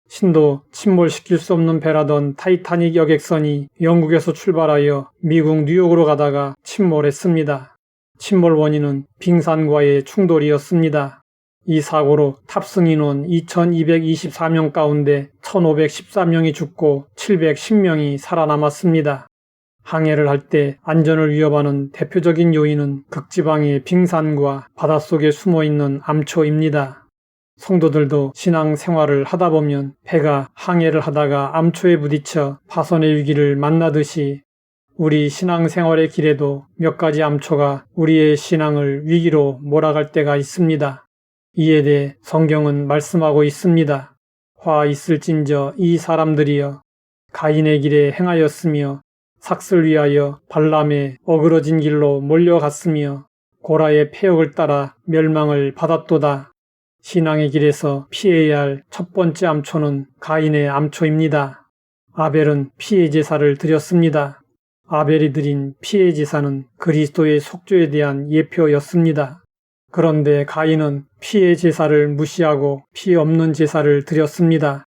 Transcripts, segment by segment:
신도 침몰시킬 수 없는 배라던 타이타닉 여객선이 영국에서 출발하여 미국 뉴욕으로 가다가 침몰했습니다. 침몰 원인은 빙산과의 충돌이었습니다. 이 사고로 탑승 인원 2,224명 가운데 1,513명이 죽고 710명이 살아남았습니다. 항해를 할 때 안전을 위협하는 대표적인 요인은 극지방의 빙산과 바닷속에 숨어있는 암초입니다. 성도들도 신앙 생활을 하다 보면 배가 항해를 하다가 암초에 부딪혀 파손의 위기를 만나듯이 우리 신앙 생활의 길에도 몇 가지 암초가 우리의 신앙을 위기로 몰아갈 때가 있습니다. 이에 대해 성경은 말씀하고 있습니다. 화 있을진저 이 사람들이여 가인의 길에 행하였으며 삭슬 위하여 발람의 어그러진 길로 몰려갔으며 고라의 패역을 따라 멸망을 받았도다. 신앙의 길에서 피해야 할 첫 번째 암초는 가인의 암초입니다. 아벨은 피해 제사를 드렸습니다. 아벨이 드린 피해 제사는 그리스도의 속죄에 대한 예표였습니다. 그런데 가인은 피해 제사를 무시하고 피 없는 제사를 드렸습니다.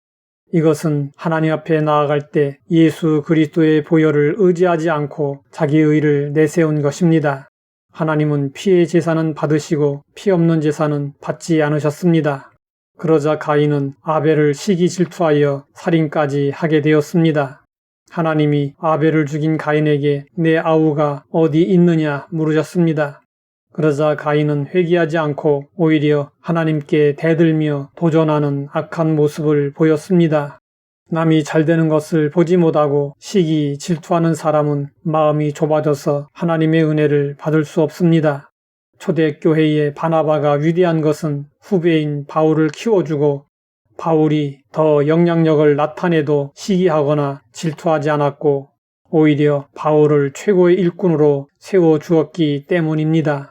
이것은 하나님 앞에 나아갈 때 예수 그리스도의 보혈을 의지하지 않고 자기의 의를 내세운 것입니다. 하나님은 피의 제사는 받으시고 피 없는 제사는 받지 않으셨습니다. 그러자 가인은 아벨을 시기 질투하여 살인까지 하게 되었습니다. 하나님이 아벨을 죽인 가인에게 내 아우가 어디 있느냐 물으셨습니다. 그러자 가인은 회개하지 않고 오히려 하나님께 대들며 도전하는 악한 모습을 보였습니다. 남이 잘되는 것을 보지 못하고 시기 질투하는 사람은 마음이 좁아져서 하나님의 은혜를 받을 수 없습니다. 초대교회의 바나바가 위대한 것은 후배인 바울을 키워주고 바울이 더 영향력을 나타내도 시기하거나 질투하지 않았고 오히려 바울을 최고의 일꾼으로 세워주었기 때문입니다.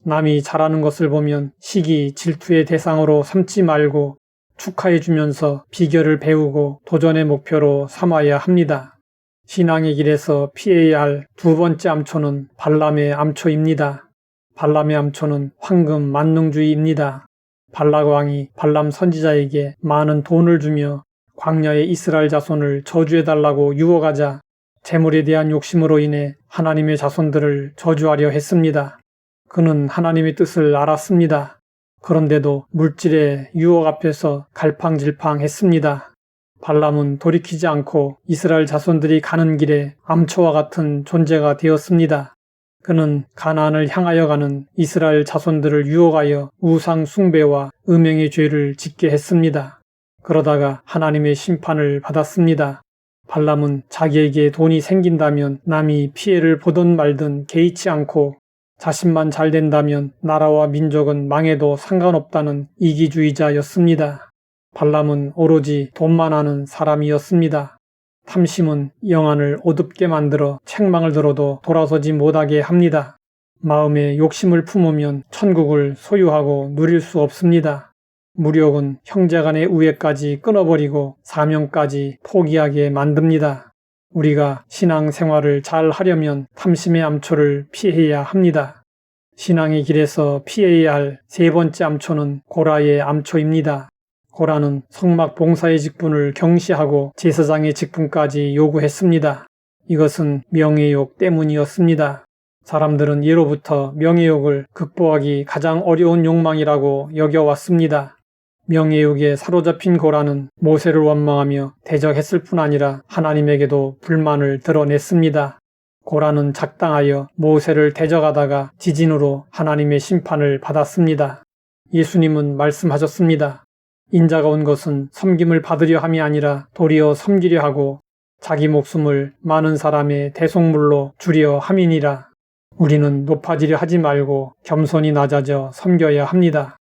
남이 잘하는 것을 보면 시기, 질투의 대상으로 삼지 말고 축하해주면서 비결을 배우고 도전의 목표로 삼아야 합니다. 신앙의 길에서 피해야 할 두 번째 암초는 발람의 암초입니다. 발람의 암초는 황금 만능주의입니다. 발락 왕이 발람 선지자에게 많은 돈을 주며 광야의 이스라엘 자손을 저주해달라고 유혹하자 재물에 대한 욕심으로 인해 하나님의 자손들을 저주하려 했습니다. 그는 하나님의 뜻을 알았습니다. 그런데도 물질의 유혹 앞에서 갈팡질팡했습니다. 발람은 돌이키지 않고 이스라엘 자손들이 가는 길에 암초와 같은 존재가 되었습니다. 그는 가나안을 향하여 가는 이스라엘 자손들을 유혹하여 우상 숭배와 음행의 죄를 짓게 했습니다. 그러다가 하나님의 심판을 받았습니다. 발람은 자기에게 돈이 생긴다면 남이 피해를 보든 말든 개의치 않고 자신만 잘 된다면 나라와 민족은 망해도 상관없다는 이기주의자였습니다. 발람은 오로지 돈만 아는 사람이었습니다. 탐심은 영안을 어둡게 만들어 책망을 들어도 돌아서지 못하게 합니다. 마음에 욕심을 품으면 천국을 소유하고 누릴 수 없습니다. 무력은 형제간의 우애까지 끊어버리고 사명까지 포기하게 만듭니다. 우리가 신앙생활을 잘 하려면 탐심의 암초를 피해야 합니다. 신앙의 길에서 피해야 할 세 번째 암초는 고라의 암초입니다. 고라는 성막 봉사의 직분을 경시하고 제사장의 직분까지 요구했습니다. 이것은 명예욕 때문이었습니다. 사람들은 예로부터 명예욕을 극복하기 가장 어려운 욕망이라고 여겨왔습니다. 명예욕에 사로잡힌 고라는 모세를 원망하며 대적했을 뿐 아니라 하나님에게도 불만을 드러냈습니다. 고라는 작당하여 모세를 대적하다가 지진으로 하나님의 심판을 받았습니다. 예수님은 말씀하셨습니다. 인자가 온 것은 섬김을 받으려 함이 아니라 도리어 섬기려 하고 자기 목숨을 많은 사람의 대속물로 주려 함이니라. 우리는 높아지려 하지 말고 겸손히 낮아져 섬겨야 합니다.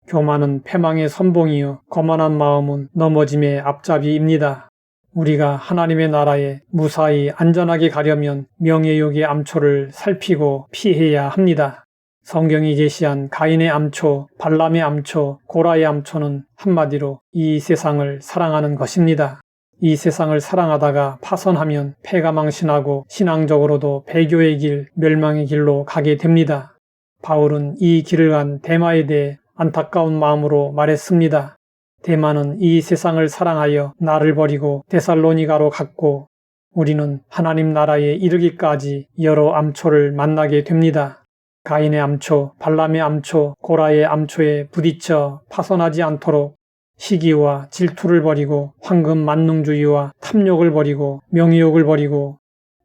교만은 패망의 선봉이요 거만한 마음은 넘어짐의 앞잡이입니다. 우리가 하나님의 나라에 무사히 안전하게 가려면 명예욕의 암초를 살피고 피해야 합니다. 성경이 제시한 가인의 암초, 발람의 암초, 고라의 암초는 한마디로 이 세상을 사랑하는 것입니다. 이 세상을 사랑하다가 파선하면 패가망신하고 신앙적으로도 배교의 길, 멸망의 길로 가게 됩니다. 바울은 이 길을 간 데마에 대해 안타까운 마음으로 말했습니다. 데마는 이 세상을 사랑하여 나를 버리고 데살로니가로 갔고 우리는 하나님 나라에 이르기까지 여러 암초를 만나게 됩니다. 가인의 암초, 발람의 암초, 고라의 암초에 부딪혀 파손하지 않도록 시기와 질투를 버리고 황금 만능주의와 탐욕을 버리고 명의욕을 버리고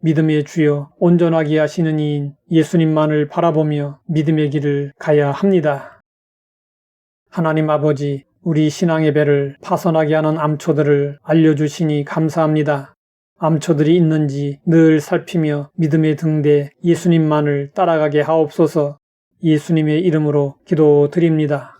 믿음의 주여 온전하게 하시는 이인 예수님만을 바라보며 믿음의 길을 가야 합니다. 하나님 아버지, 우리 신앙의 배를 파손하게 하는 암초들을 알려주시니 감사합니다. 암초들이 있는지 늘 살피며 믿음의 등대 예수님만을 따라가게 하옵소서. 예수님의 이름으로 기도드립니다.